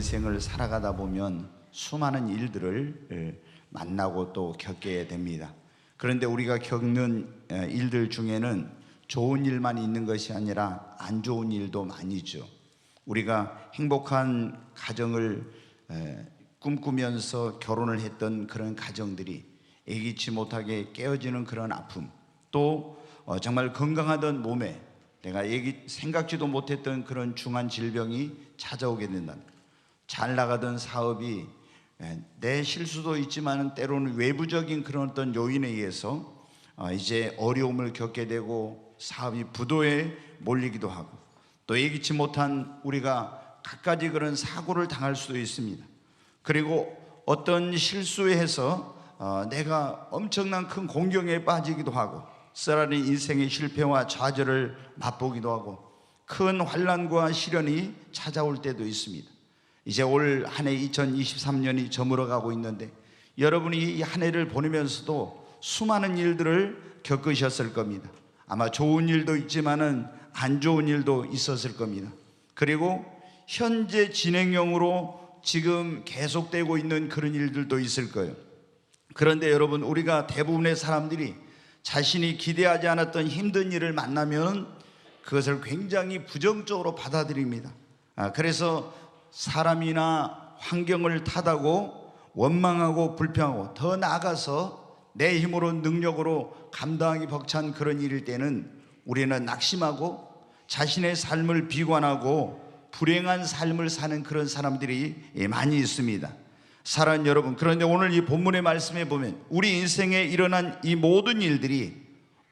인생을 살아가다 보면 수많은 일들을 만나고 또 겪게 됩니다. 그런데 우리가 겪는 일들 중에는 좋은 일만 있는 것이 아니라 안 좋은 일도 많이 있죠. 우리가 행복한 가정을 꿈꾸면서 결혼을 했던 그런 가정들이 예기치 못하게 깨어지는 그런 아픔, 또 정말 건강하던 몸에 내가 생각지도 못했던 그런 중한 질병이 찾아오게 된다. 잘 나가던 사업이 내 실수도 있지만 때로는 외부적인 그런 어떤 요인에 의해서 이제 어려움을 겪게 되고 사업이 부도에 몰리기도 하고, 또 예기치 못한 우리가 갖가지 그런 사고를 당할 수도 있습니다. 그리고 어떤 실수에 해서 내가 엄청난 큰 공경에 빠지기도 하고, 쓰라린 인생의 실패와 좌절을 맛보기도 하고, 큰 환난과 시련이 찾아올 때도 있습니다. 이제 올 한 해 2023년이 저물어가고 있는데, 여러분이 이 한 해를 보내면서도 수많은 일들을 겪으셨을 겁니다. 아마 좋은 일도 있지만은 안 좋은 일도 있었을 겁니다. 그리고 현재 진행형으로 지금 계속되고 있는 그런 일들도 있을 거예요. 그런데 여러분, 우리가 대부분의 사람들이 자신이 기대하지 않았던 힘든 일을 만나면 그것을 굉장히 부정적으로 받아들입니다. 그래서 사람이나 환경을 탓하고 원망하고 불평하고, 더 나아가서 내 힘으로 능력으로 감당하기 벅찬 그런 일일 때는 우리는 낙심하고 자신의 삶을 비관하고 불행한 삶을 사는 그런 사람들이 많이 있습니다. 사랑하는 여러분, 그런데 오늘 이 본문의 말씀에 보면 우리 인생에 일어난 이 모든 일들이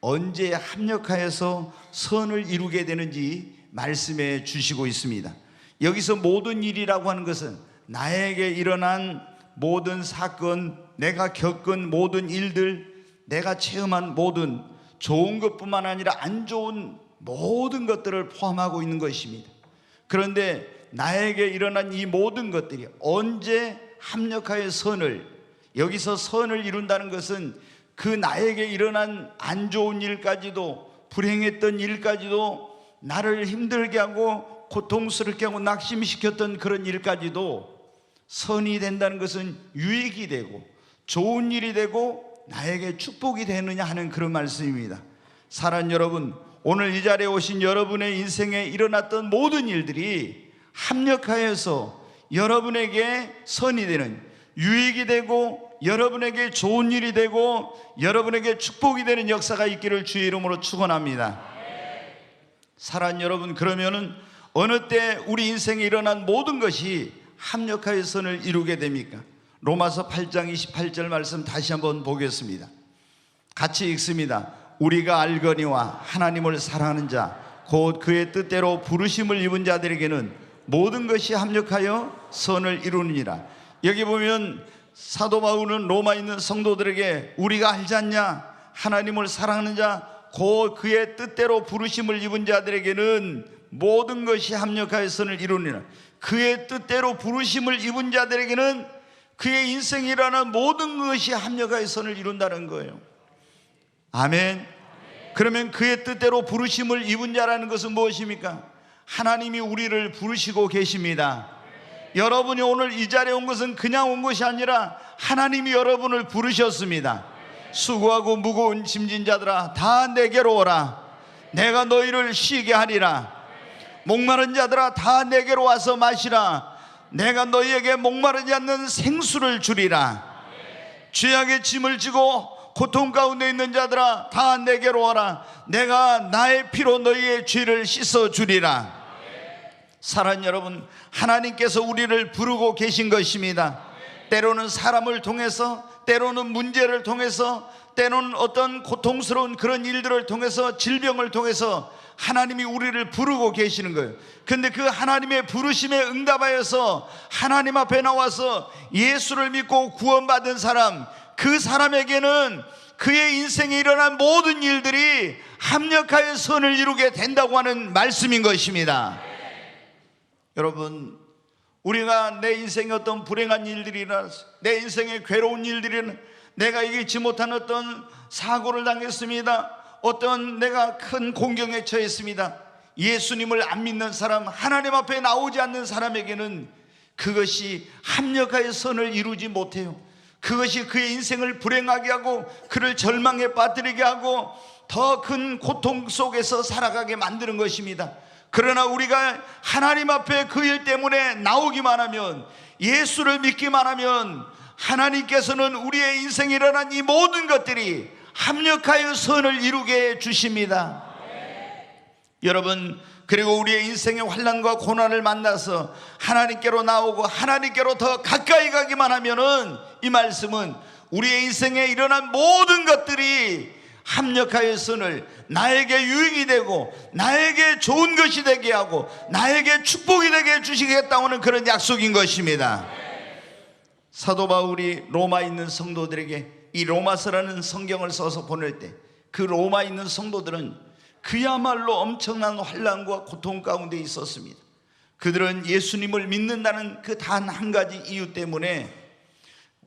언제 합력하여서 선을 이루게 되는지 말씀해 주시고 있습니다. 여기서 모든 일이라고 하는 것은 나에게 일어난 모든 사건, 내가 겪은 모든 일들, 내가 체험한 모든 좋은 것뿐만 아니라 안 좋은 모든 것들을 포함하고 있는 것입니다. 그런데 나에게 일어난 이 모든 것들이 언제 합력하여 선을, 여기서 선을 이룬다는 것은 그 나에게 일어난 안 좋은 일까지도, 불행했던 일까지도, 나를 힘들게 하고 고통스럽게 하고 낙심시켰던 그런 일까지도 선이 된다는 것은 유익이 되고 좋은 일이 되고 나에게 축복이 되느냐 하는 그런 말씀입니다. 사랑하는 여러분, 오늘 이 자리에 오신 여러분의 인생에 일어났던 모든 일들이 합력하여서 여러분에게 선이 되는, 유익이 되고 여러분에게 좋은 일이 되고 여러분에게 축복이 되는 역사가 있기를 주의 이름으로 축원합니다. 사랑하는 여러분, 그러면은 어느 때 우리 인생에 일어난 모든 것이 합력하여 선을 이루게 됩니까? 로마서 8장 28절 말씀 다시 한번 보겠습니다. 같이 읽습니다. 우리가 알거니와 하나님을 사랑하는 자 곧 그의 뜻대로 부르심을 입은 자들에게는 모든 것이 합력하여 선을 이루느니라. 여기 보면 사도 바울은 로마에 있는 성도들에게 우리가 알지 않냐, 하나님을 사랑하는 자 곧 그의 뜻대로 부르심을 입은 자들에게는 모든 것이 합력하여 선을 이루느니라. 그의 뜻대로 부르심을 입은 자들에게는 그의 인생에 일어나는 모든 것이 합력하여 선을 이룬다는 거예요. 아멘. 그러면 그의 뜻대로 부르심을 입은 자라는 것은 무엇입니까? 하나님이 우리를 부르시고 계십니다. 여러분이 오늘 이 자리에 온 것은 그냥 온 것이 아니라 하나님이 여러분을 부르셨습니다. 수고하고 무거운 짐진 자들아 다 내게로 오라. 내가 너희를 쉬게 하리라. 목마른 자들아 다 내게로 와서 마시라. 내가 너희에게 목마르지 않는 생수를 주리라. 죄악의 짐을 지고 고통 가운데 있는 자들아 다 내게로 와라. 내가 나의 피로 너희의 죄를 씻어 주리라. 사랑하는 여러분, 하나님께서 우리를 부르고 계신 것입니다. 때로는 사람을 통해서, 때로는 문제를 통해서, 때로는 어떤 고통스러운 그런 일들을 통해서, 질병을 통해서 하나님이 우리를 부르고 계시는 거예요. 근데 그 하나님의 부르심에 응답하여서 하나님 앞에 나와서 예수를 믿고 구원받은 사람, 그 사람에게는 그의 인생에 일어난 모든 일들이 합력하여 선을 이루게 된다고 하는 말씀인 것입니다. 여러분, 우리가 내 인생에 어떤 불행한 일들이나 내 인생에 괴로운 일들이나 내가 이기지 못한 어떤 사고를 당했습니다. 어떤 내가 큰 공경에 처했습니다. 예수님을 안 믿는 사람, 하나님 앞에 나오지 않는 사람에게는 그것이 합력하여 선을 이루지 못해요. 그것이 그의 인생을 불행하게 하고 그를 절망에 빠뜨리게 하고 더 큰 고통 속에서 살아가게 만드는 것입니다. 그러나 우리가 하나님 앞에 그 일 때문에 나오기만 하면, 예수를 믿기만 하면 하나님께서는 우리의 인생에 일어난 이 모든 것들이 합력하여 선을 이루게 해 주십니다. 여러분, 그리고 우리의 인생의 환난과 고난을 만나서 하나님께로 나오고 하나님께로 더 가까이 가기만 하면은, 이 말씀은 우리의 인생에 일어난 모든 것들이 합력하여 선을 나에게 유익이 되고 나에게 좋은 것이 되게 하고 나에게 축복이 되게 해주시겠다고 하는 그런 약속인 것입니다. 사도 바울이 로마에 있는 성도들에게 이 로마서라는 성경을 써서 보낼 때, 그 로마에 있는 성도들은 그야말로 엄청난 환난과 고통 가운데 있었습니다. 그들은 예수님을 믿는다는 그 단 한 가지 이유 때문에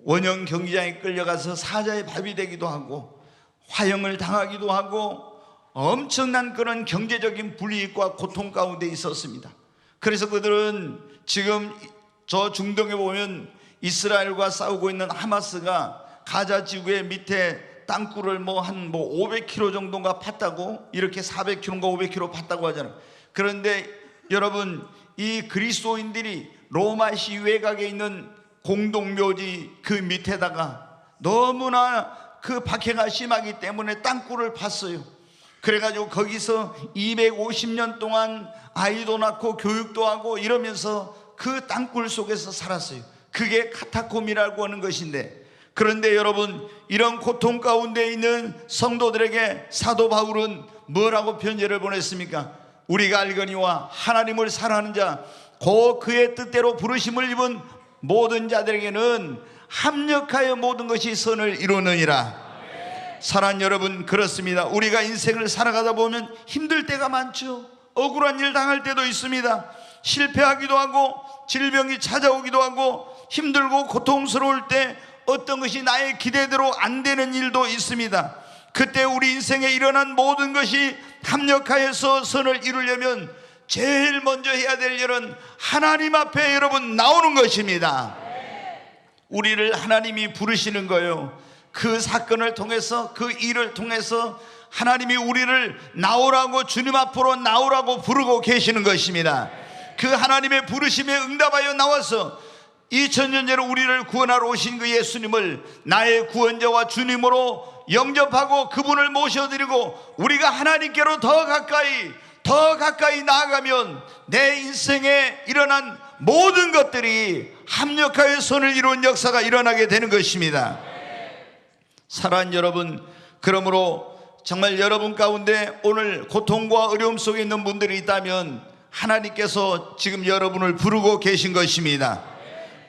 원형 경기장에 끌려가서 사자의 밥이 되기도 하고 화형을 당하기도 하고 엄청난 그런 경제적인 불이익과 고통 가운데 있었습니다. 그래서 그들은 지금 저 중동에 보면 이스라엘과 싸우고 있는 하마스가 가자 지구의 밑에 땅굴을 한 500km 정도가 팠다고, 이렇게 400km인가 500km 팠다고 하잖아요. 그런데 여러분, 이 그리스도인들이 로마시 외곽에 있는 공동묘지 그 밑에다가 너무나 그 박해가 심하기 때문에 땅굴을 팠어요. 그래가지고 거기서 250년 동안 아이도 낳고 교육도 하고 이러면서 그 땅굴 속에서 살았어요. 그게 카타콤이라고 하는 것인데, 그런데 여러분, 이런 고통 가운데 있는 성도들에게 사도 바울은 뭐라고 편지를 보냈습니까? 우리가 알거니와 하나님을 사랑하는 자, 곧 그의 뜻대로 부르심을 입은 모든 자들에게는 합력하여 모든 것이 선을 이루느니라. 사랑하는 여러분, 그렇습니다. 우리가 인생을 살아가다 보면 힘들 때가 많죠. 억울한 일 당할 때도 있습니다. 실패하기도 하고 질병이 찾아오기도 하고 힘들고 고통스러울 때 어떤 것이 나의 기대대로 안 되는 일도 있습니다. 그때 우리 인생에 일어난 모든 것이 합력하여서 선을 이루려면 제일 먼저 해야 될 일은 하나님 앞에 여러분 나오는 것입니다. 우리를 하나님이 부르시는 거예요. 그 사건을 통해서, 그 일을 통해서 하나님이 우리를 나오라고, 주님 앞으로 나오라고 부르고 계시는 것입니다. 그 하나님의 부르심에 응답하여 나와서 2000년 전에 우리를 구원하러 오신 그 예수님을 나의 구원자와 주님으로 영접하고 그분을 모셔드리고 우리가 하나님께로 더 가까이 나아가면 내 인생에 일어난 모든 것들이 합력하여 선을 이루는 역사가 일어나게 되는 것입니다. 사랑하는 여러분, 그러므로 정말 여러분 가운데 오늘 고통과 어려움 속에 있는 분들이 있다면 하나님께서 지금 여러분을 부르고 계신 것입니다.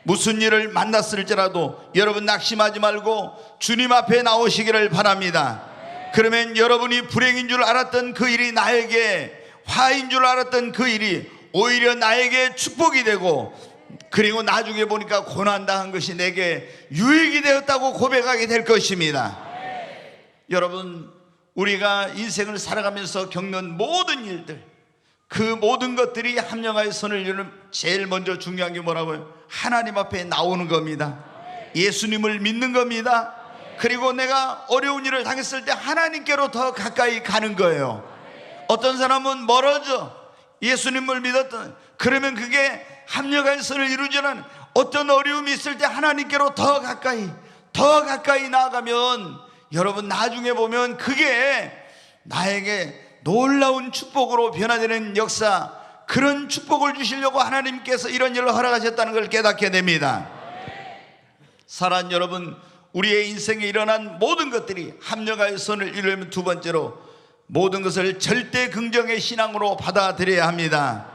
무슨 일을 만났을지라도 여러분 낙심하지 말고 주님 앞에 나오시기를 바랍니다. 그러면 여러분이 불행인 줄 알았던 그 일이 나에게, 화인 줄 알았던 그 일이 오히려 나에게 축복이 되고, 그리고 나중에 보니까 고난당한 것이 내게 유익이 되었다고 고백하게 될 것입니다. 여러분, 우리가 인생을 살아가면서 겪는 모든 일들, 그 모든 것들이 합력하여 선을 이루는 제일 먼저 중요한 게 뭐라고요? 하나님 앞에 나오는 겁니다. 예수님을 믿는 겁니다. 그리고 내가 어려운 일을 당했을 때 하나님께로 더 가까이 가는 거예요. 어떤 사람은 멀어져 예수님을 믿었던, 그러면 그게 합력하여 선을 이루지는, 어떤 어려움이 있을 때 하나님께로 더 가까이 나아가면 여러분 나중에 보면 그게 나에게 놀라운 축복으로 변화되는 역사, 그런 축복을 주시려고 하나님께서 이런 일을 허락하셨다는 걸 깨닫게 됩니다. 사랑하는 여러분, 우리의 인생에 일어난 모든 것들이 합력하여 선을 이루려면 두 번째로 모든 것을 절대 긍정의 신앙으로 받아들여야 합니다.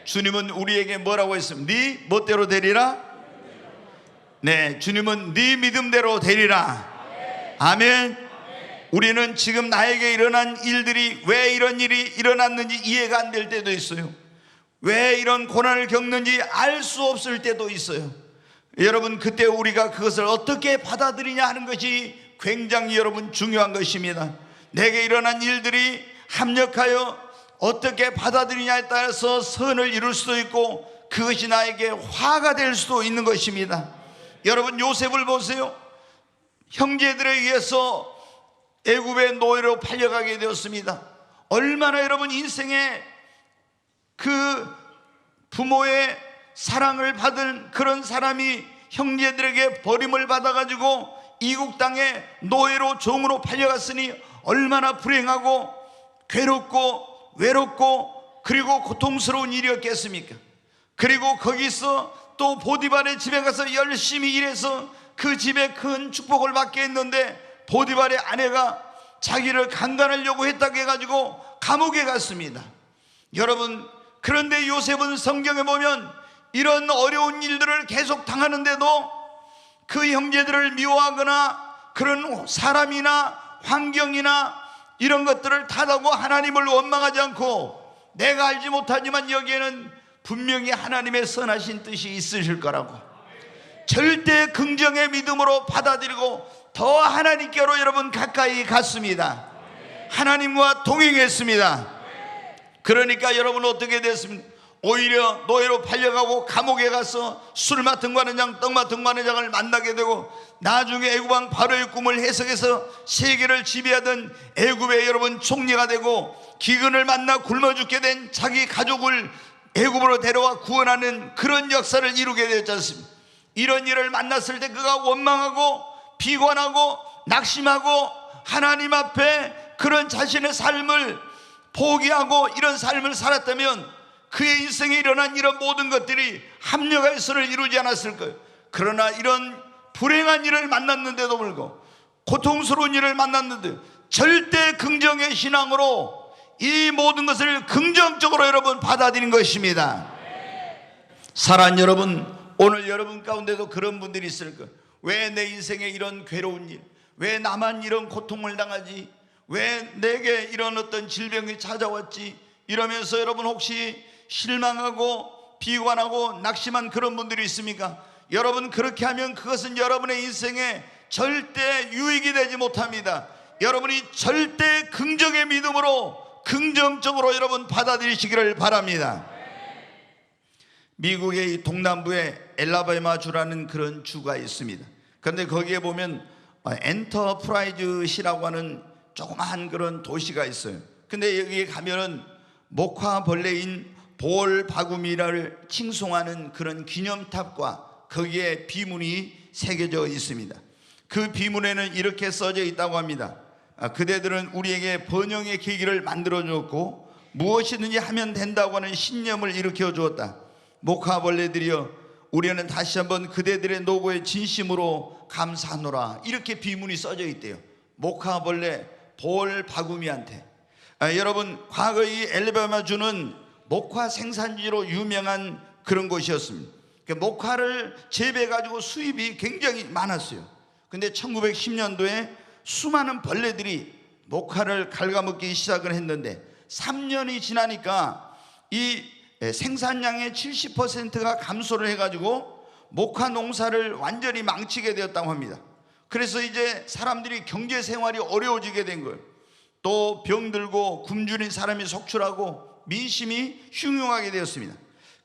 주님은 우리에게 뭐라고 했습니까? 네 멋대로 되리라? 네, 주님은 네 믿음대로 되리라. 아멘. 우리는 지금 나에게 일어난 일들이 왜 이런 일이 일어났는지 이해가 안 될 때도 있어요. 왜 이런 고난을 겪는지 알 수 없을 때도 있어요. 여러분, 그때 우리가 그것을 어떻게 받아들이냐 하는 것이 굉장히 여러분 중요한 것입니다. 내게 일어난 일들이 합력하여 어떻게 받아들이냐에 따라서 선을 이룰 수도 있고 그것이 나에게 화가 될 수도 있는 것입니다. 여러분, 요셉을 보세요. 형제들에 의해서 애굽의 노예로 팔려가게 되었습니다. 얼마나 여러분 인생에 그 부모의 사랑을 받은 그런 사람이 형제들에게 버림을 받아가지고 이국 땅에 노예로 종으로 팔려갔으니 얼마나 불행하고 괴롭고 외롭고 그리고 고통스러운 일이었겠습니까? 그리고 거기서 또 보디발의 집에 가서 열심히 일해서 그 집에 큰 축복을 받게 했는데 보디발의 아내가 자기를 강간하려고 했다고 해가지고 감옥에 갔습니다. 여러분, 그런데 요셉은 성경에 보면 이런 어려운 일들을 계속 당하는데도 그 형제들을 미워하거나 그런 사람이나 환경이나 이런 것들을 탓하고 하나님을 원망하지 않고, 내가 알지 못하지만 여기에는 분명히 하나님의 선하신 뜻이 있으실 거라고 절대 긍정의 믿음으로 받아들이고 더 하나님께로 여러분 가까이 갔습니다. 하나님과 동행했습니다. 그러니까 여러분 어떻게 됐습니까? 오히려 노예로 팔려가고 감옥에 가서 술 맡은 관원장, 떡 맡은 관원장을 만나게 되고, 나중에 애굽왕 바로의 꿈을 해석해서 세계를 지배하던 애굽의 여러분 총리가 되고, 기근을 만나 굶어 죽게 된 자기 가족을 애굽으로 데려와 구원하는 그런 역사를 이루게 되었지 않습니까? 이런 일을 만났을 때 그가 원망하고 비관하고 낙심하고 하나님 앞에 그런 자신의 삶을 포기하고 이런 삶을 살았다면 그의 인생에 일어난 이런 모든 것들이 합력해서를 이루지 않았을 거예요. 그러나 이런 불행한 일을 만났는데도 불구하고, 고통스러운 일을 만났는데 절대 긍정의 신앙으로 이 모든 것을 긍정적으로 여러분 받아들인 것입니다. 사랑하는 여러분, 오늘 여러분 가운데도 그런 분들이 있을 거예요. 왜 내 인생에 이런 괴로운 일, 왜 나만 이런 고통을 당하지, 왜 내게 이런 어떤 질병이 찾아왔지, 이러면서 여러분 혹시 실망하고 비관하고 낙심한 그런 분들이 있습니까? 여러분, 그렇게 하면 그것은 여러분의 인생에 절대 유익이 되지 못합니다. 여러분이 절대 긍정의 믿음으로 긍정적으로 여러분 받아들이시기를 바랍니다. 미국의 이 동남부에 엘라바마 주라는 그런 주가 있습니다. 그런데 거기에 보면 엔터프라이즈시라고 하는 조그마한 그런 도시가 있어요. 근데 여기에 가면은 목화벌레인 보얼바구미를 칭송하는 그런 기념탑과 거기에 비문이 새겨져 있습니다. 그 비문에는 이렇게 써져 있다고 합니다. 그대들은 우리에게 번영의 계기를 만들어 주었고 무엇이든지 하면 된다고 하는 신념을 일으켜 주었다. 목화벌레들이여, 우리는 다시 한번 그대들의 노고에 진심으로 감사하노라. 이렇게 비문이 써져 있대요. 목화벌레 보얼바구미한테. 여러분, 과거 이 엘라바마주는 목화 생산지로 유명한 그런 곳이었습니다. 목화를 재배해 가지고 수입이 굉장히 많았어요. 근데 1910년도에 수많은 벌레들이 목화를 갉아먹기 시작을 했는데 3년이 지나니까 이 생산량의 70%가 감소를 해가지고 목화 농사를 완전히 망치게 되었다고 합니다. 그래서 이제 사람들이 경제 생활이 어려워지게 된 거예요. 또 병들고 굶주린 사람이 속출하고 민심이 흉흉하게 되었습니다.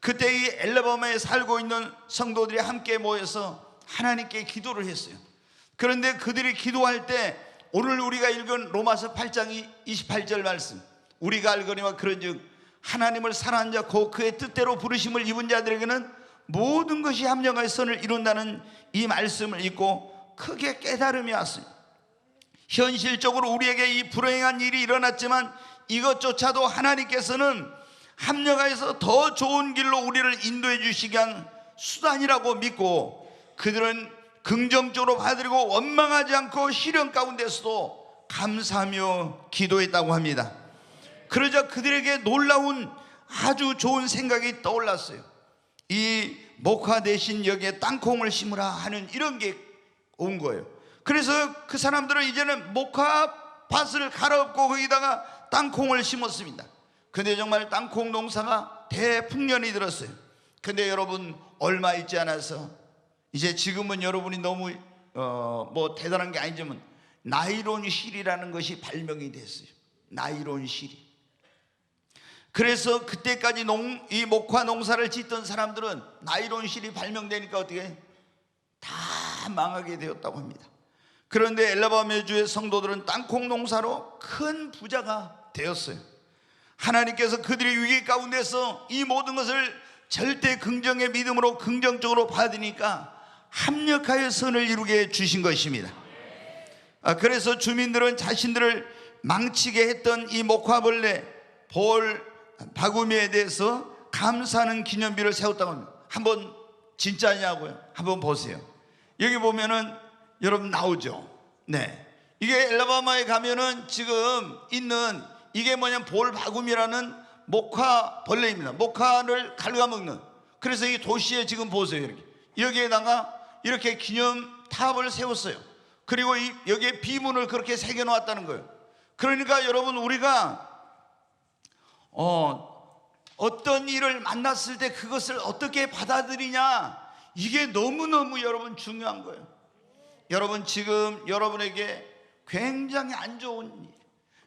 그때 이 엘라바마에 살고 있는 성도들이 함께 모여서 하나님께 기도를 했어요. 그런데 그들이 기도할 때 오늘 우리가 읽은 로마서 8장 28절 말씀, 우리가 알거니와 그런즉 하나님을 사랑하는 자 곧 그의 뜻대로 부르심을 입은 자들에게는 모든 것이 합력하여 선을 이룬다는 이 말씀을 읽고 크게 깨달음이 왔어요. 현실적으로 우리에게 이 불행한 일이 일어났지만 이것조차도 하나님께서는 합력하여서 더 좋은 길로 우리를 인도해 주시기 위한 수단이라고 믿고 그들은 긍정적으로 받아들이고 원망하지 않고 시련 가운데서도 감사하며 기도했다고 합니다. 그러자 그들에게 놀라운 아주 좋은 생각이 떠올랐어요. 이 목화 대신 여기에 땅콩을 심으라 하는 이런 게 온 거예요. 그래서 그 사람들은 이제는 목화 밭을 갈아엎고 거기다가 땅콩을 심었습니다. 근데 정말 땅콩 농사가 대풍년이 들었어요. 근데 여러분, 얼마 있지 않아서 이제 지금은 여러분이 너무 뭐 대단한 게 아니지만 나일론 실이라는 것이 발명이 됐어요. 나일론 실이. 그래서 그때까지 이 목화 농사를 짓던 사람들은 나일론 실이 발명되니까 어떻게 다 망하게 되었다고 합니다. 그런데 엘라바마주의 성도들은 땅콩 농사로 큰 부자가 되었어요. 하나님께서 그들의 위기 가운데서 이 모든 것을 절대 긍정의 믿음으로 긍정적으로 받으니까 합력하여 선을 이루게 주신 것입니다. 그래서 주민들은 자신들을 망치게 했던 이 목화벌레 볼 바구미에 대해서 감사하는 기념비를 세웠다고 합니다. 한번 진짜냐고요? 한번 보세요. 여기 보면은 여러분 나오죠. 네, 이게 엘라바마에 가면은 지금 있는 이게 뭐냐면 볼 바구미라는 목화 벌레입니다. 목화를 갉아먹는. 그래서 이 도시에 지금 보세요. 이렇게 여기에다가 이렇게 기념탑을 세웠어요. 그리고 여기에 비문을 그렇게 새겨 놓았다는 거예요. 그러니까 여러분, 우리가 어떤 일을 만났을 때 그것을 어떻게 받아들이냐, 이게 너무너무 여러분 중요한 거예요. 여러분, 지금 여러분에게 굉장히 안 좋은 일,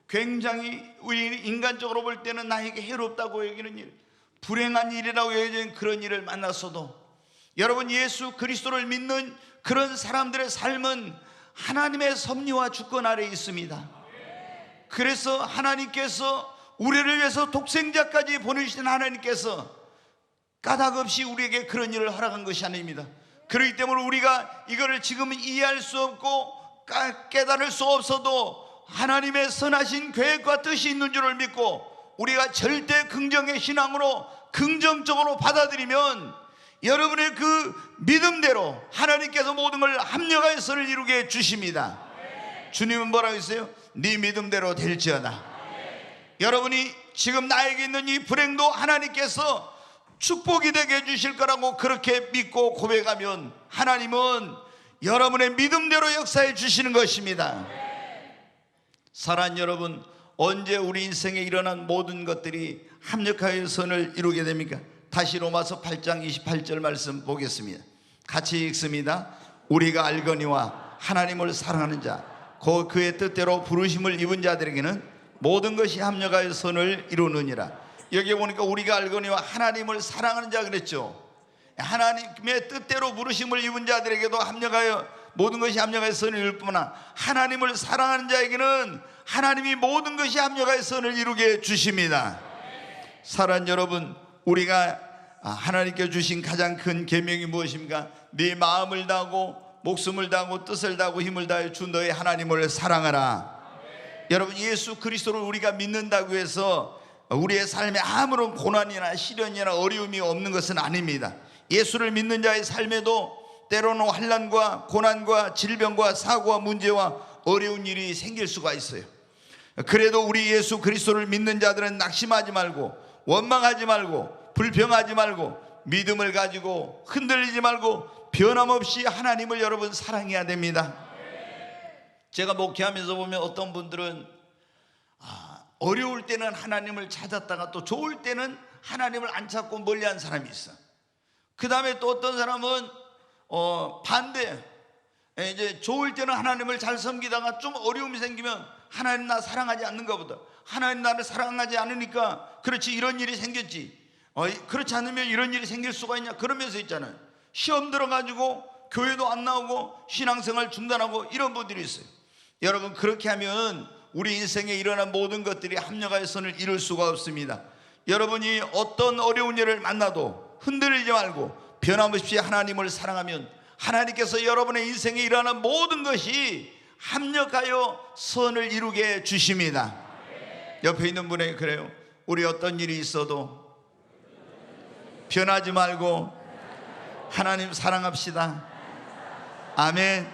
굉장히 우리 인간적으로 볼 때는 나에게 해롭다고 여기는 일, 불행한 일이라고 여기는 그런 일을 만났어도 여러분, 예수 그리스도를 믿는 그런 사람들의 삶은 하나님의 섭리와 주권 아래에 있습니다. 그래서 하나님께서 우리를 위해서 독생자까지 보내주신 하나님께서 까닭없이 우리에게 그런 일을 허락한 것이 아닙니다. 그렇기 때문에 우리가 이거를 지금은 이해할 수 없고 깨달을 수 없어도 하나님의 선하신 계획과 뜻이 있는 줄을 믿고 우리가 절대 긍정의 신앙으로 긍정적으로 받아들이면 여러분의 그 믿음대로 하나님께서 모든 걸 합력하여 선을 이루게 주십니다. 주님은 뭐라고 했어요? 네 믿음대로 될지어다. 여러분이 지금 나에게 있는 이 불행도 하나님께서 축복이 되게 해주실 거라고 그렇게 믿고 고백하면 하나님은 여러분의 믿음대로 역사해 주시는 것입니다. 사랑하는 여러분, 언제 우리 인생에 일어난 모든 것들이 합력하여 선을 이루게 됩니까? 다시 로마서 8장 28절 말씀 보겠습니다. 같이 읽습니다. 우리가 알거니와 하나님을 사랑하는 자, 그의 뜻대로 부르심을 입은 자들에게는 모든 것이 합력하여 선을 이루느니라. 여기 보니까 우리가 알거니와 하나님을 사랑하는 자 그랬죠. 하나님의 뜻대로 부르심을 입은 자들에게도 합력하여 모든 것이 합력하여 선을 이룰 뿐만 아니라 하나님을 사랑하는 자에게는 하나님이 모든 것이 합력하여 선을 이루게 주십니다. 사랑하는 여러분, 우리가 하나님께 주신 가장 큰 계명이 무엇입니까? 네 마음을 다하고 목숨을 다하고 뜻을 다하고 힘을 다하여 주 너의 하나님을 사랑하라. 여러분, 예수 그리스도를 우리가 믿는다고 해서 우리의 삶에 아무런 고난이나 시련이나 어려움이 없는 것은 아닙니다. 예수를 믿는 자의 삶에도 때로는 환난과 고난과 질병과 사고와 문제와 어려운 일이 생길 수가 있어요. 그래도 우리 예수 그리스도를 믿는 자들은 낙심하지 말고 원망하지 말고 불평하지 말고 믿음을 가지고 흔들리지 말고 변함없이 하나님을 여러분 사랑해야 됩니다. 제가 목회하면서 보면 어떤 분들은 어려울 때는 하나님을 찾았다가 또 좋을 때는 하나님을 안 찾고 멀리한 사람이 있어. 그 다음에 또 어떤 사람은 반대, 이제 좋을 때는 하나님을 잘 섬기다가 좀 어려움이 생기면 하나님 나 사랑하지 않는가 보다, 하나님 나를 사랑하지 않으니까 그렇지 이런 일이 생겼지, 그렇지 않으면 이런 일이 생길 수가 있냐 그러면서 있잖아요. 시험 들어가지고 교회도 안 나오고 신앙생활 중단하고 이런 분들이 있어요. 여러분, 그렇게 하면 우리 인생에 일어난 모든 것들이 합력하여 선을 이룰 수가 없습니다. 여러분이 어떤 어려운 일을 만나도 흔들리지 말고 변함없이 하나님을 사랑하면 하나님께서 여러분의 인생에 일어난 모든 것이 합력하여 선을 이루게 주십니다. 옆에 있는 분에게 그래요. 우리 어떤 일이 있어도 변하지 말고 하나님 사랑합시다. 아멘.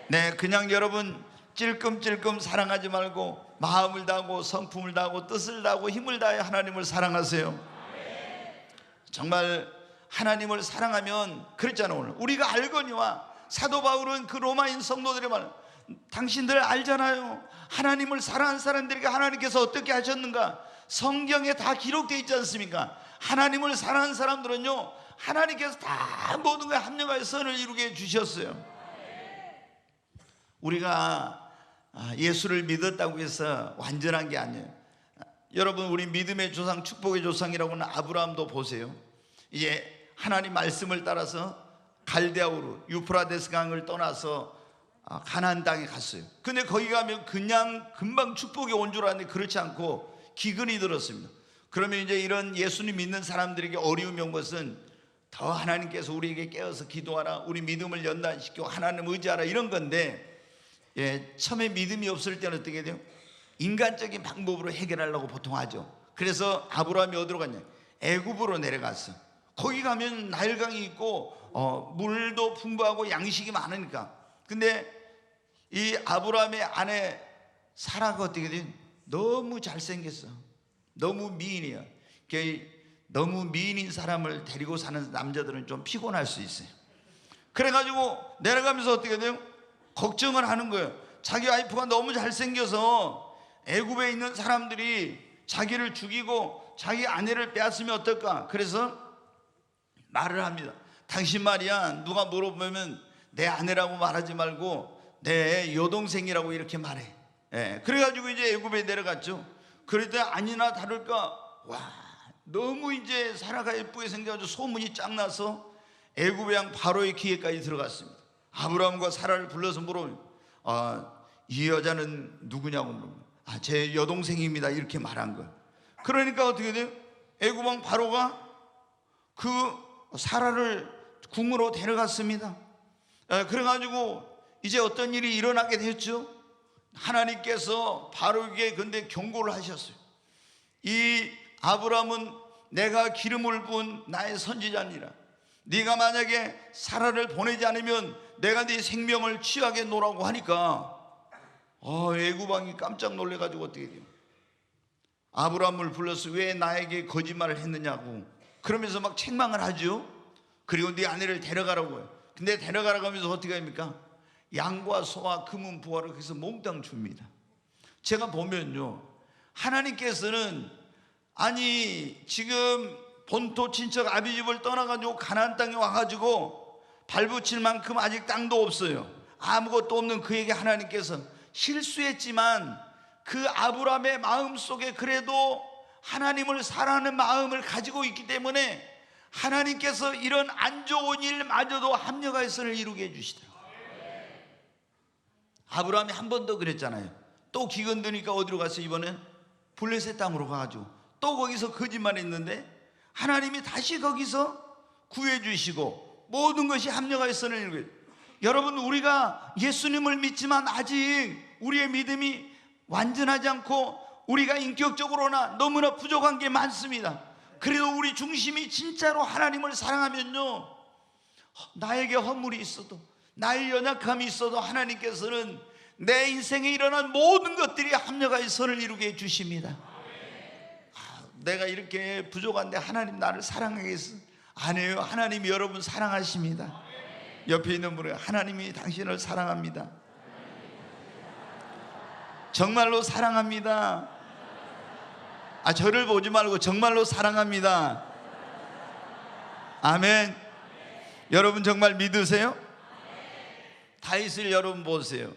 네, 그냥 여러분 찔끔찔끔 사랑하지 말고 마음을 다하고 성품을 다하고 뜻을 다하고 힘을 다해 하나님을 사랑하세요. 정말 하나님을 사랑하면 그랬잖아요. 오늘 우리가 알거니와 사도 바울은 그 로마인 성도들의 말, 당신들 알잖아요. 하나님을 사랑하는 사람들에게 하나님께서 어떻게 하셨는가 성경에 다 기록되어 있지 않습니까? 하나님을 사랑하는 사람들은요, 하나님께서 다 모든 것에 합력하여 선을 이루게 주셨어요. 우리가 예수를 믿었다고 해서 완전한 게 아니에요. 여러분 우리 믿음의 조상, 축복의 조상이라고 하는 아브라함도 보세요. 이제 하나님 말씀을 따라서 갈대아우르 유프라데스 강을 떠나서 가나안 땅에 갔어요. 근데 거기 가면 그냥 금방 축복이 온 줄 알았는데 그렇지 않고 기근이 들었습니다. 그러면 이제 이런 예수님 믿는 사람들에게 어려움이 온 것은 더 하나님께서 우리에게 깨어서 기도하라, 우리 믿음을 연단시키고 하나님 의지하라, 이런 건데, 처음에 믿음이 없을 때는 어떻게 돼요? 인간적인 방법으로 해결하려고 보통 하죠. 그래서 아브라함이 어디로 갔냐? 애굽으로 내려갔어. 거기 가면 나일강이 있고 물도 풍부하고 양식이 많으니까. 근데 이 아브라함의 아내 사라가 어떻게 돼요? 너무 잘생겼어. 너무 미인이야. 너무 미인인 사람을 데리고 사는 남자들은 좀 피곤할 수 있어요. 그래가지고 내려가면서 어떻게 돼요? 걱정을 하는 거예요. 자기 와이프가 너무 잘생겨서 애굽에 있는 사람들이 자기를 죽이고 자기 아내를 빼앗으면 어떨까? 그래서 말을 합니다. 당신 말이야, 누가 물어보면 내 아내라고 말하지 말고 내 여동생이라고 이렇게 말해. 그래가지고 이제 애굽에 내려갔죠. 그런데 아니나 다를까, 와, 너무 이제 사라가 예쁘게 생겨가지고 소문이 쫙 나서 애굽의 왕 바로의 귀에까지 들어갔습니다. 아브라함과 사라를 불러서 물어보면 이 여자는 누구냐고 물어보면 제 여동생입니다 이렇게 말한 거예요. 그러니까 어떻게 돼요? 애굽 왕 바로가 그 사라를 궁으로 데려갔습니다. 그래가지고 이제 어떤 일이 일어나게 됐죠. 하나님께서 바로에게 근데 경고를 하셨어요. 이 아브라함은 내가 기름을 부은 나의 선지자니라. 네가 만약에 사라를 보내지 않으면 내가 네 생명을 취하게 놓으라고 하니까 애굽 왕이 깜짝 놀래가지고 어떻게 돼요? 아브라함을 불러서 왜 나에게 거짓말을 했느냐고 그러면서 막 책망을 하죠. 그리고 네 아내를 데려가라고 해요. 근데 데려가라고 하면서 어떻게 합니까? 양과 소와 금은 부화를 거기서 몽땅 줍니다. 제가 보면요, 하나님께서는 아니 지금 본토 친척 아비집을 떠나가지고 가나안 땅에 와가지고 발붙일 만큼 아직 땅도 없어요. 아무것도 없는 그에게 하나님께서 실수했지만 그 아브라함의 마음 속에 그래도 하나님을 사랑하는 마음을 가지고 있기 때문에 하나님께서 이런 안 좋은 일마저도 합력의 선을 이루게 해주시더라고요. 아브라함이 한 번 더 그랬잖아요. 또 기근 드니까 어디로 갔어요? 이번엔 블레셋 땅으로 가가지고 또 거기서 거짓말했는데 하나님이 다시 거기서 구해주시고 모든 것이 합력의 선을 이루게. 여러분, 우리가 예수님을 믿지만 아직 우리의 믿음이 완전하지 않고 우리가 인격적으로나 너무나 부족한 게 많습니다. 그래도 우리 중심이 진짜로 하나님을 사랑하면요, 나에게 허물이 있어도 나의 연약함이 있어도 하나님께서는 내 인생에 일어난 모든 것들이 합력의 선을 이루게 해주십니다. 내가 이렇게 부족한데 하나님 나를 사랑하겠어? 아니에요. 하나님이 여러분 사랑하십니다. 옆에 있는 분은 하나님이 당신을 사랑합니다. 정말로 사랑합니다. 저를 보지 말고 정말로 사랑합니다. 아멘. 여러분 정말 믿으세요? 다윗을 여러분 보세요.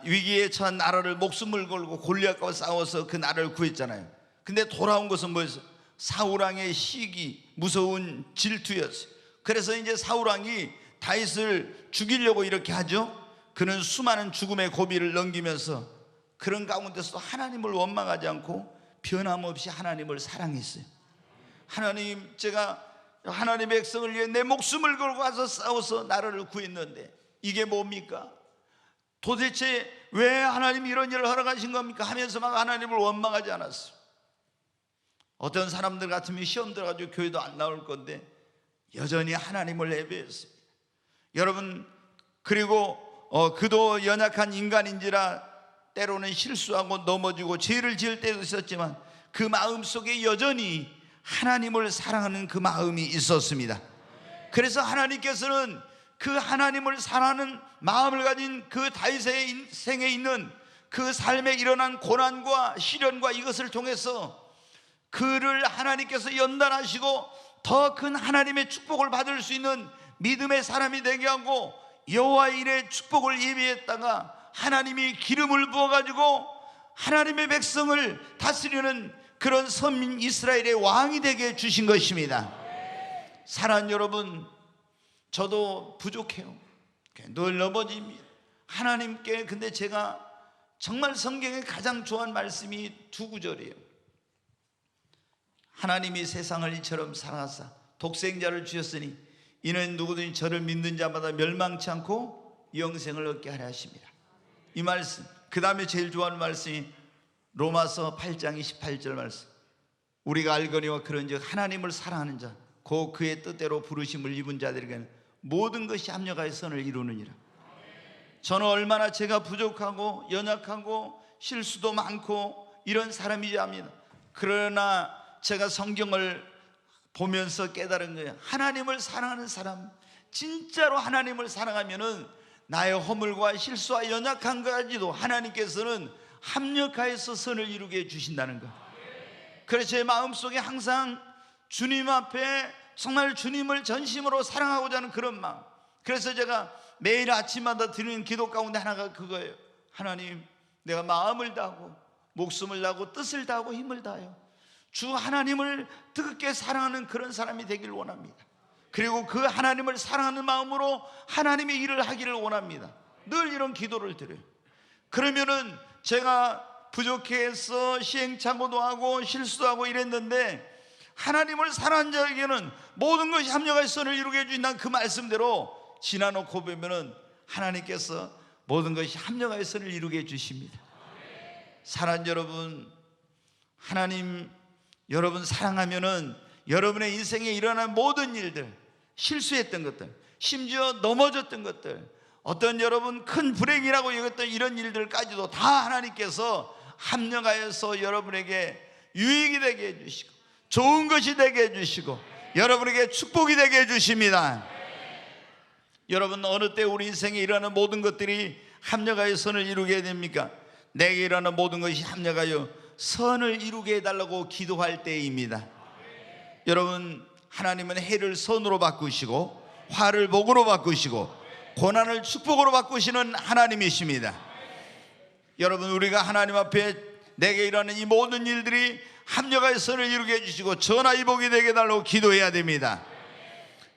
위기에 처한 나라를 목숨을 걸고 골리앗과 싸워서 그 나라를 구했잖아요. 근데 돌아온 것은 뭐였어요? 사울왕의 시기, 무서운 질투였어요. 그래서 이제 사울왕이 다윗을 죽이려고 이렇게 하죠. 그는 수많은 죽음의 고비를 넘기면서 그런 가운데서 하나님을 원망하지 않고 변함없이 하나님을 사랑했어요. 하나님, 제가 하나님의 백성을 위해 내 목숨을 걸고 가서 싸워서 나라를 구했는데 이게 뭡니까? 도대체 왜 하나님이 이런 일을 허락하신 겁니까? 하면서 막 하나님을 원망하지 않았어요. 어떤 사람들 같으면 시험 들어가지고 교회도 안 나올 건데 여전히 하나님을 예배했습니다. 여러분, 그리고 그도 연약한 인간인지라 때로는 실수하고 넘어지고 죄를 지을 때도 있었지만 그 마음속에 여전히 하나님을 사랑하는 그 마음이 있었습니다. 그래서 하나님께서는 그 하나님을 사랑하는 마음을 가진 그 다윗의 인생에 있는 그 삶에 일어난 고난과 시련과 이것을 통해서 그를 하나님께서 연단하시고 더 큰 하나님의 축복을 받을 수 있는 믿음의 사람이 되게 하고 여호와의 일에 축복을 예비했다가 하나님이 기름을 부어가지고 하나님의 백성을 다스리는 그런 선민 이스라엘의 왕이 되게 주신 것입니다. 사랑하는 여러분, 저도 부족해요. 늘 넘어집니다. 하나님께. 근데 제가 정말 성경에 가장 좋아하는 말씀이 두 구절이에요. 하나님이 세상을 이처럼 사랑하사 독생자를 주셨으니 이는 누구든지 저를 믿는 자마다 멸망치 않고 영생을 얻게 하려 하십니다. 이 말씀. 그 다음에 제일 좋아하는 말씀이 로마서 8장 28절 말씀. 우리가 알거니와 그런즉 하나님을 사랑하는 자 곧 그의 뜻대로 부르심을 입은 자들에게는 모든 것이 합력하여 선을 이루느니라. 저는 얼마나 제가 부족하고 연약하고 실수도 많고 이런 사람이지 압니다. 그러나 제가 성경을 보면서 깨달은 거예요. 하나님을 사랑하는 사람, 진짜로 하나님을 사랑하면은 나의 허물과 실수와 연약한 것까지도 하나님께서는 합력하여서 선을 이루게 해주신다는 것. 그래서 제 마음속에 항상 주님 앞에 정말 주님을 전심으로 사랑하고자 하는 그런 마음. 그래서 제가 매일 아침마다 드리는 기도 가운데 하나가 그거예요. 하나님, 내가 마음을 다하고 목숨을 다하고 뜻을 다하고 힘을 다하여 주 하나님을 뜨겁게 사랑하는 그런 사람이 되길 원합니다. 그리고 그 하나님을 사랑하는 마음으로 하나님의 일을 하기를 원합니다. 늘 이런 기도를 드려요. 그러면은 제가 부족해서 시행착오도 하고 실수도 하고 이랬는데 하나님을 사랑하는 자에게는 모든 것이 합력하여 선을 이루게 해주신다는 그 말씀대로 지나놓고 보면은 하나님께서 모든 것이 합력하여 선을 이루게 해주십니다. 사랑하는 여러분, 하나님 여러분 사랑하면은 여러분의 인생에 일어난 모든 일들, 실수했던 것들, 심지어 넘어졌던 것들, 어떤 여러분 큰 불행이라고 여겼던 이런 일들까지도 다 하나님께서 합력하여서 여러분에게 유익이 되게 해주시고 좋은 것이 되게 해주시고 여러분에게 축복이 되게 해주십니다. 여러분, 어느 때 우리 인생에 일어나는 모든 것들이 합력하여 선을 이루게 됩니까? 내게 일어나는 모든 것이 합력하여 선을 이루게 해달라고 기도할 때입니다. 여러분, 하나님은 해를 선으로 바꾸시고 화를 복으로 바꾸시고 고난을 축복으로 바꾸시는 하나님이십니다. 여러분, 우리가 하나님 앞에 내게 일어나는 이 모든 일들이 합력하여 선을 이루게 해주시고 전화위복이 되게 해달라고 기도해야 됩니다.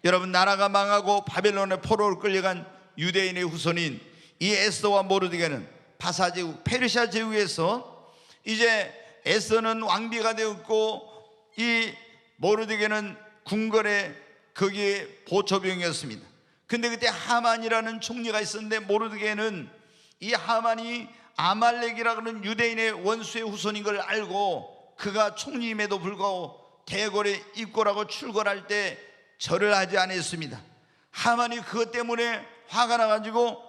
여러분, 나라가 망하고 바벨론의 포로로 끌려간 유대인의 후손인 이 에스더와 모르드게는 바사 제국, 페르시아 제국에서 이제 에스더는 왕비가 되었고 이 모르드게는 궁궐에 거기에 보초병이었습니다. 근데 그때 하만이라는 총리가 있었는데 모르드게는 이 하만이 아말렉이라는 유대인의 원수의 후손인 걸 알고 그가 총리임에도 불구하고 대궐에 입궐하고 출궐할 때 절을 하지 않았습니다. 하만이 그것 때문에 화가 나가지고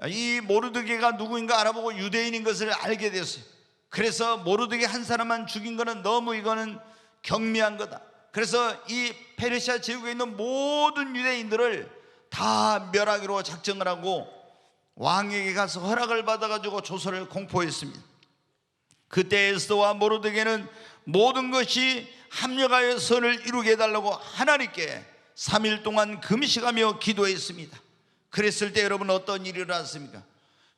이 모르드게가 누구인가 알아보고 유대인인 것을 알게 됐어요. 그래서 모르드게 한 사람만 죽인 거는 너무 이거는 경미한 거다. 그래서 이 페르시아 제국에 있는 모든 유대인들을 다 멸하기로 작정을 하고 왕에게 가서 허락을 받아가지고 조서를 공포했습니다. 그때 에스더와 모르드게는 모든 것이 합력하여 선을 이루게 해달라고 하나님께 3일 동안 금식하며 기도했습니다. 그랬을 때 여러분 어떤 일이 일어났습니까?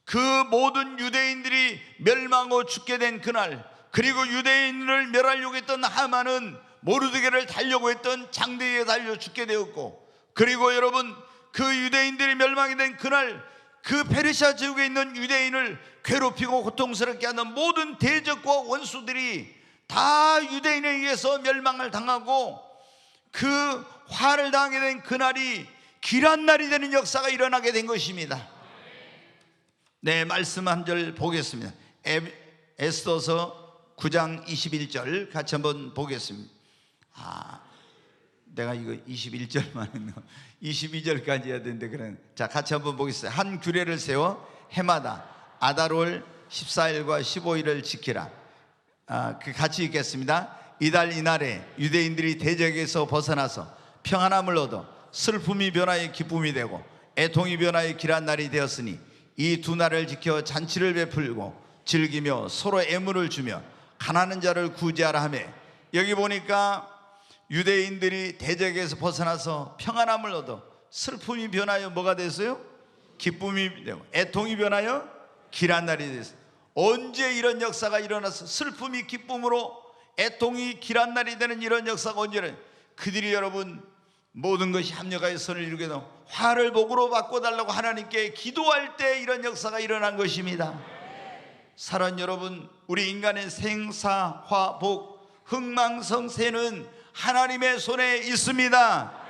그 모든 유대인들이 멸망하고 죽게 된 그날, 그리고 유대인을 멸하려고 했던 하만은 모르드게를 달려고 했던 장대기에 달려 죽게 되었고, 그리고 여러분 그 유대인들이 멸망이 된 그날 그 페르시아 제국에 있는 유대인을 괴롭히고 고통스럽게 하는 모든 대적과 원수들이 다 유대인에 의해서 멸망을 당하고 그 화를 당하게 된 그날이 귀한 날이 되는 역사가 일어나게 된 것입니다. 네, 말씀 한 절 보겠습니다. 에스더서 9장 21절 같이 한번 보겠습니다. 내가 이거 21절만 했나? 22절까지 해야 되는데 그런. 자, 같이 한번 보겠습니다. 한 규례를 세워 해마다 아달월 14일과 15일을 지키라. 같이 읽겠습니다. 이달 이날에 유대인들이 대적에서 벗어나서 평안함을 얻어 슬픔이 변화의 기쁨이 되고 애통이 변화의 길한 날이 되었으니 이 두 날을 지켜 잔치를 베풀고 즐기며 서로 애물을 주며 가난한 자를 구제하라 하며, 여기 보니까 유대인들이 대적에서 벗어나서 평안함을 얻어 슬픔이 변하여 뭐가 됐어요? 기쁨이 되고 애통이 변하여 길한 날이 됐어요. 언제 이런 역사가 일어나서 슬픔이 기쁨으로 애통이 길한 날이 되는 이런 역사가 언제나 그들이 여러분 모든 것이 합력하여 선을 이루게 되고 화를 복으로 바꿔달라고 하나님께 기도할 때 이런 역사가 일어난 것입니다. 사랑하는 여러분, 우리 인간의 생사, 화, 복, 흥망성쇠는 하나님의 손에 있습니다.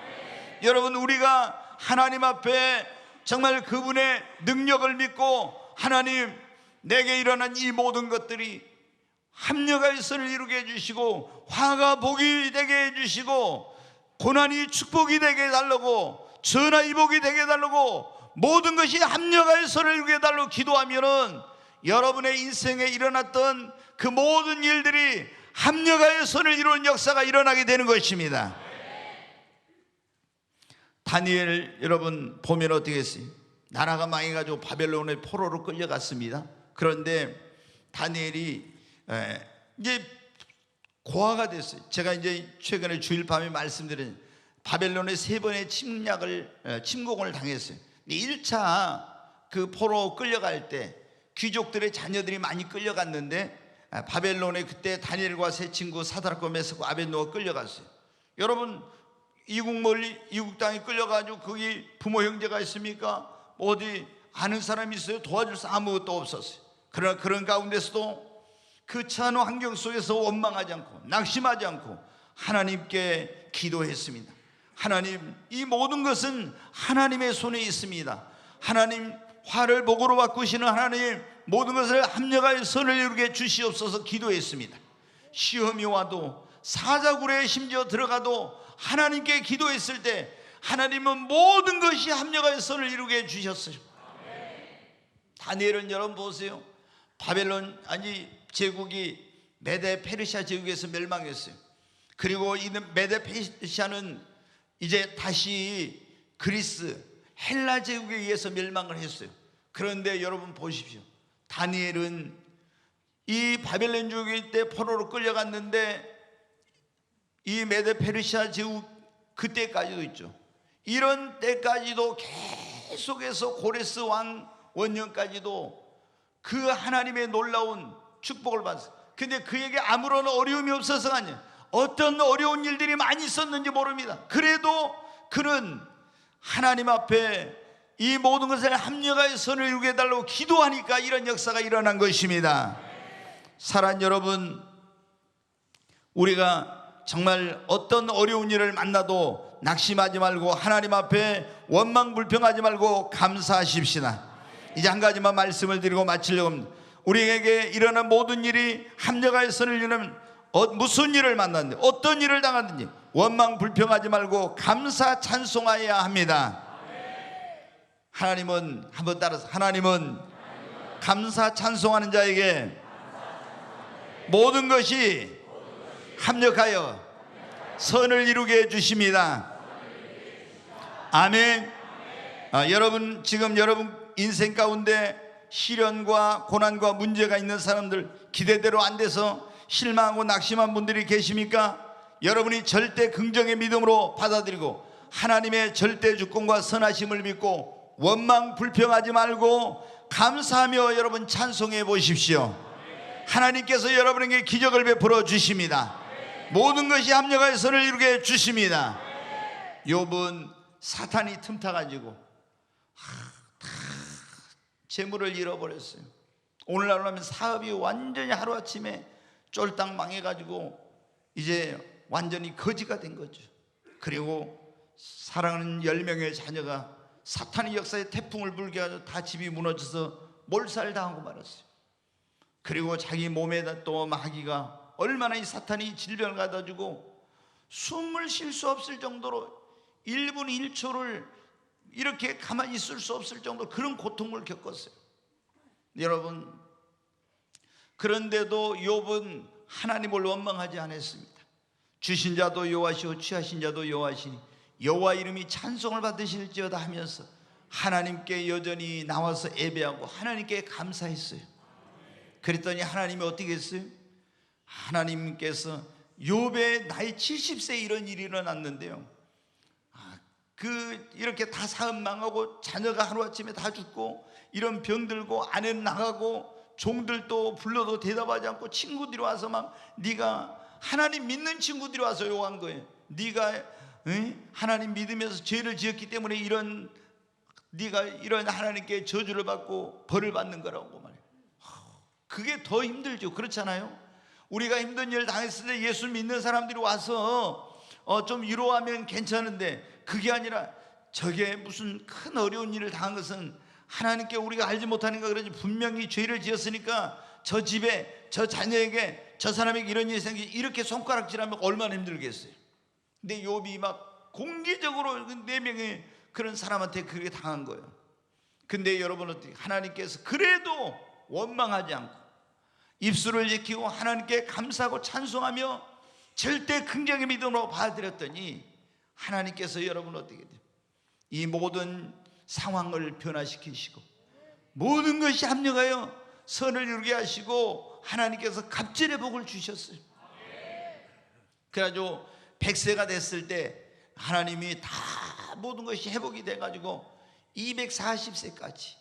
여러분, 우리가 하나님 앞에 정말 그분의 능력을 믿고 하나님, 내게 일어난 이 모든 것들이 합력하여 선을 이루게 해주시고 화가 복이 되게 해주시고 고난이 축복이 되게 해달라고 전화이 복이 되게 해달라고 모든 것이 합력하여 선을 이루게 해달라고 기도하면은 여러분의 인생에 일어났던 그 모든 일들이 합력하여 선을 이루는 역사가 일어나게 되는 것입니다. 다니엘 여러분 보면 어떻게 했어요? 나라가 망해가지고 바벨론의 포로로 끌려갔습니다. 그런데 다니엘이 이제 고아가 됐어요. 제가 이제 최근에 주일 밤에 말씀드린 바벨론의 3번의 침공을 당했어요. 1차 그 포로 끌려갈 때 귀족들의 자녀들이 많이 끌려갔는데 바벨론에 그때 다니엘과 세 친구 사드락과 메삭과 아벳노가 끌려갔어요. 여러분, 이국 땅에 끌려가지고 거기 부모 형제가 있습니까? 어디 아는 사람이 있어요? 도와줄 사람 아무것도 없었어요. 그러나 그런 가운데서도 그 처한 환경 속에서 원망하지 않고 낙심하지 않고 하나님께 기도했습니다. 하나님, 이 모든 것은 하나님의 손에 있습니다. 하나님, 화를 복으로 바꾸시는 하나님, 모든 것을 합력하여 선을 이루게 주시옵소서 기도했습니다. 시험이 와도 사자굴에 심지어 들어가도 하나님께 기도했을 때 하나님은 모든 것이 합력하여 선을 이루게 해주셨어요. 다니엘은 여러분 보세요. 바벨론 제국이 메데 페르시아 제국에서 멸망했어요. 그리고 이 메데 페르시아는 이제 다시 그리스 헬라 제국에 의해서 멸망을 했어요. 그런데 여러분 보십시오. 다니엘은 이 바벨론 제국일 때 포로로 끌려갔는데 이 메데 페르시아 제국 그때까지도 있죠. 이런 때까지도 계속해서 고레스 왕 원년까지도 그 하나님의 놀라운 축복을 받았어요. 근데 그에게 아무런 어려움이 없어서가 아니에요. 어떤 어려운 일들이 많이 있었는지 모릅니다. 그래도 그는 하나님 앞에 이 모든 것을 합력하여 선을 이루게 해달라고 기도하니까 이런 역사가 일어난 것입니다. 사랑하는 여러분, 우리가 정말 어떤 어려운 일을 만나도 낙심하지 말고 하나님 앞에 원망불평하지 말고 감사하십시다. 이제 한 가지만 말씀을 드리고 마치려고 합니다. 우리에게 일어난 모든 일이 합력하여 선을 이루면 무슨 일을 만났는지 어떤 일을 당하든지 원망불평하지 말고 감사 찬송하여야 합니다. 하나님은, 한번 따라서, 하나님은 감사 찬송하는 자에게 모든 것이 합력하여 선을 이루게 해주십니다. 아멘. 여러분, 지금 여러분 인생 가운데 시련과 고난과 문제가 있는 사람들, 기대대로 안 돼서 실망하고 낙심한 분들이 계십니까? 여러분이 절대 긍정의 믿음으로 받아들이고 하나님의 절대 주권과 선하심을 믿고 원망 불평하지 말고 감사하며 여러분 찬송해 보십시오. 하나님께서 여러분에게 기적을 베풀어 주십니다. 모든 것이 합력하여 선을 이루게 주십니다. 욥은 사탄이 틈타가지고 다 재물을 잃어버렸어요. 오늘날로 하면 사업이 완전히 하루아침에 쫄딱 망해가지고 이제 완전히 거지가 된 거죠. 그리고 사랑하는 10명의 자녀가 사탄의 역사에 태풍을 불게 해서 다 집이 무너져서 몰살당하고 말았어요. 그리고 자기 몸에다 또 마귀가 얼마나 이 사탄이 질병을 가져주고 숨을 쉴 수 없을 정도로 1분 1초를 이렇게 가만히 있을 수 없을 정도로 그런 고통을 겪었어요. 여러분, 그런데도 욥은 하나님을 원망하지 않았습니다. 주신 자도 여호와시오 취하신 자도 여호와시니 여호와 이름이 찬송을 받으실지어다 하면서 하나님께 여전히 나와서 예배하고 하나님께 감사했어요. 그랬더니 하나님이 어떻게 했어요? 하나님께서 욥의 나이 70세에 이런 일이 일어났는데요, 이렇게 다 사업 망하고 자녀가 하루아침에 다 죽고 이런 병들고 아내는 나가고 종들도 불러도 대답하지 않고 친구들이 와서 막 네가 하나님 믿는 친구들이 와서 요구한 거예요. 네가 하나님 믿으면서 죄를 지었기 때문에 네가 이런 하나님께 저주를 받고 벌을 받는 거라고 말해요. 그게 더 힘들죠. 그렇잖아요. 우리가 힘든 일 당했을 때 예수 믿는 사람들이 와서 좀 위로하면 괜찮은데, 그게 아니라 저게 무슨 큰 어려운 일을 당한 것은 하나님께 우리가 알지 못하니까 그러지, 분명히 죄를 지었으니까 저 집에 저 자녀에게 저 사람에게 이런 일이 생기지, 이렇게 손가락질하면 얼마나 힘들겠어요. 근데 욥이 막 공개적으로 4명의 그런 사람한테 그렇게 당한 거예요. 근데 여러분, 어떻게 하나님께서 그래도 원망하지 않고 입술을 지키고 하나님께 감사하고 찬송하며 절대 긍정의 믿음으로 받아들였더니, 하나님께서 여러분 어떻게 돼요? 이 모든 상황을 변화시키시고 모든 것이 합력하여 선을 이루게 하시고 하나님께서 갑절의 복을 주셨어요. 그래가지고 100세가 됐을 때 하나님이 다 모든 것이 회복이 돼가지고 240세까지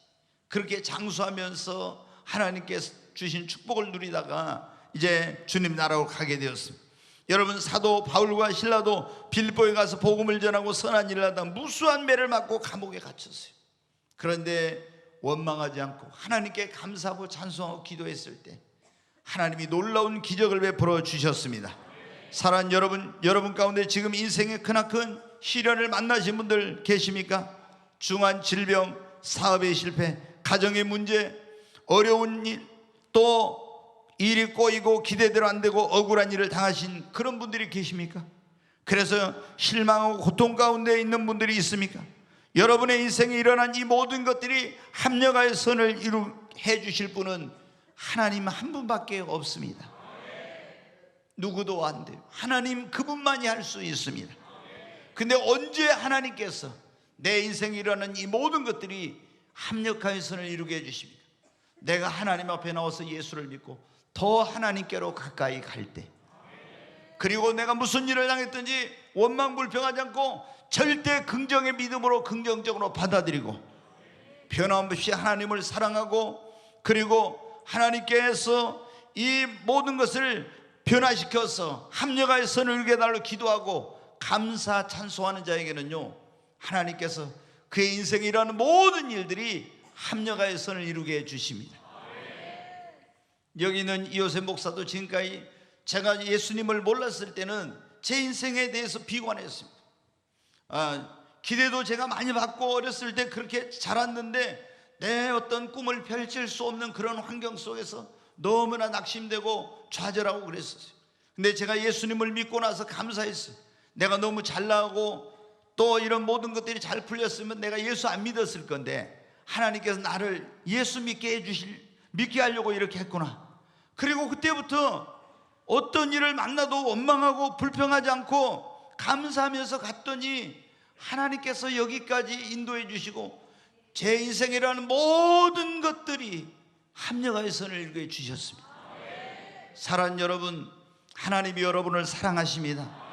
그렇게 장수하면서 하나님께서 주신 축복을 누리다가 이제 주님 나라로 가게 되었습니다. 여러분, 사도 바울과 실라도 빌립보에 가서 복음을 전하고 선한 일을 하다 무수한 매를 맞고 감옥에 갇혔어요. 그런데 원망하지 않고 하나님께 감사하고 찬송하고 기도했을 때 하나님이 놀라운 기적을 베풀어 주셨습니다. 사랑하는 여러분 가운데 지금 인생의 크나큰 시련을 만나신 분들 계십니까? 중한 질병, 사업의 실패, 가정의 문제, 어려운 일, 또 일이 꼬이고 기대대로 안 되고 억울한 일을 당하신 그런 분들이 계십니까? 그래서 실망하고 고통 가운데 있는 분들이 있습니까? 여러분의 인생에 일어난 이 모든 것들이 합력하여 선을 이루게 주실 분은 하나님 한 분밖에 없습니다. 누구도 안 돼요. 하나님 그분만이 할 수 있습니다. 근데 언제 하나님께서 내 인생에 일어난 이 모든 것들이 합력하여 선을 이루게 해주십니까? 내가 하나님 앞에 나와서 예수를 믿고 더 하나님께로 가까이 갈 때, 그리고 내가 무슨 일을 당했든지 원망불평하지 않고 절대 긍정의 믿음으로 긍정적으로 받아들이고 변함없이 하나님을 사랑하고, 그리고 하나님께서 이 모든 것을 변화시켜서 합력하여 선을 이루게 해달라고 기도하고 감사 찬송하는 자에게는요, 하나님께서 그의 인생에 일어나는 모든 일들이 합력하여 선을 이루게 해주십니다. 여기 있는 이호셉 목사도 지금까지 제가 예수님을 몰랐을 때는 제 인생에 대해서 비관했습니다. 기대도 제가 많이 받고 어렸을 때 그렇게 자랐는데 내 어떤 꿈을 펼칠 수 없는 그런 환경 속에서 너무나 낙심되고 좌절하고 그랬었어요. 근데 제가 예수님을 믿고 나서 감사했어요. 내가 너무 잘 나가고 또 이런 모든 것들이 잘 풀렸으면 내가 예수 안 믿었을 건데 하나님께서 나를 예수 믿게 하려고 이렇게 했구나. 그리고 그때부터 어떤 일을 만나도 원망하고 불평하지 않고 감사하면서 갔더니 하나님께서 여기까지 인도해 주시고 제 인생이라는 모든 것들이 합력하여 선을 이루게 주셨습니다. 사랑하는 여러분, 하나님이 여러분을 사랑하십니다.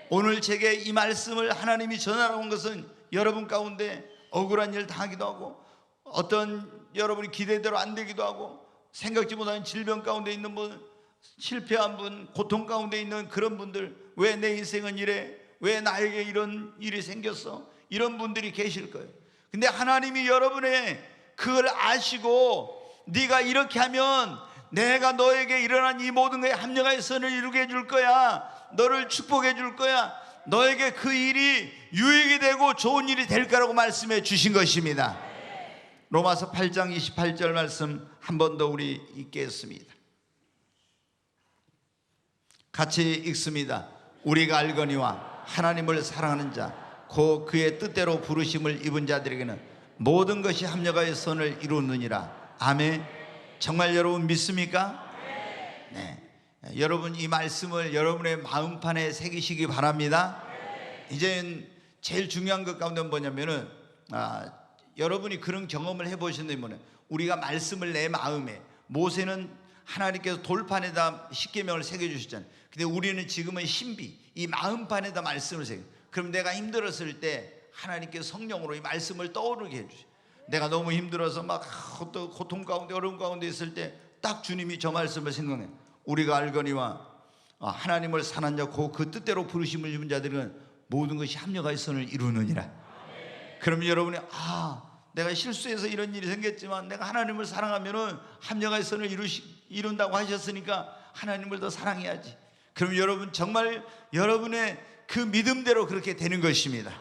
오늘 제게 이 말씀을 하나님이 전하라고 한 것은 여러분 가운데 억울한 일 당하기도 하고 어떤 여러분이 기대대로 안 되기도 하고 생각지 못한 질병 가운데 있는 분, 실패한 분, 고통 가운데 있는 그런 분들, 왜 내 인생은 이래? 왜 나에게 이런 일이 생겼어? 이런 분들이 계실 거예요. 근데 하나님이 여러분의 그걸 아시고 네가 이렇게 하면 내가 너에게 일어난 이 모든 것에 합력하여 선을 이루게 해줄 거야. 너를 축복해 줄 거야. 너에게 그 일이 유익이 되고 좋은 일이 될 거라고 말씀해 주신 것입니다. 로마서 8장 28절 말씀 한 번 더 우리 읽겠습니다. 같이 읽습니다. 우리가 알거니와 하나님을 사랑하는 자 곧 그의 뜻대로 부르심을 입은 자들에게는 모든 것이 합력하여 선을 이루느니라. 아멘. 정말 여러분 믿습니까? 네. 여러분 이 말씀을 여러분의 마음판에 새기시기 바랍니다. 이젠 제일 중요한 것 가운데 뭐냐면은 여러분이 그런 경험을 해보신다면, 우리가 말씀을 내 마음에, 모세는 하나님께서 돌판에다 십계명을 새겨주셨잖아요. 근데 우리는 지금은 신비, 이 마음판에다 말씀을 새겨. 그럼 내가 힘들었을 때 하나님께서 성령으로 이 말씀을 떠오르게 해주세요. 내가 너무 힘들어서 막 또 고통 가운데 어려움 가운데 있을 때 딱 주님이 저 말씀을 생각해. 우리가 알거니와 하나님을 사랑하는 자 그 뜻대로 부르심을 입은 자들은 모든 것이 합력하여 선을 이루느니라. 그러면 여러분이 내가 실수해서 이런 일이 생겼지만 내가 하나님을 사랑하면은 합력하여 선을 이룬다고 하셨으니까 하나님을 더 사랑해야지. 그럼 여러분 정말 여러분의 그 믿음대로 그렇게 되는 것입니다.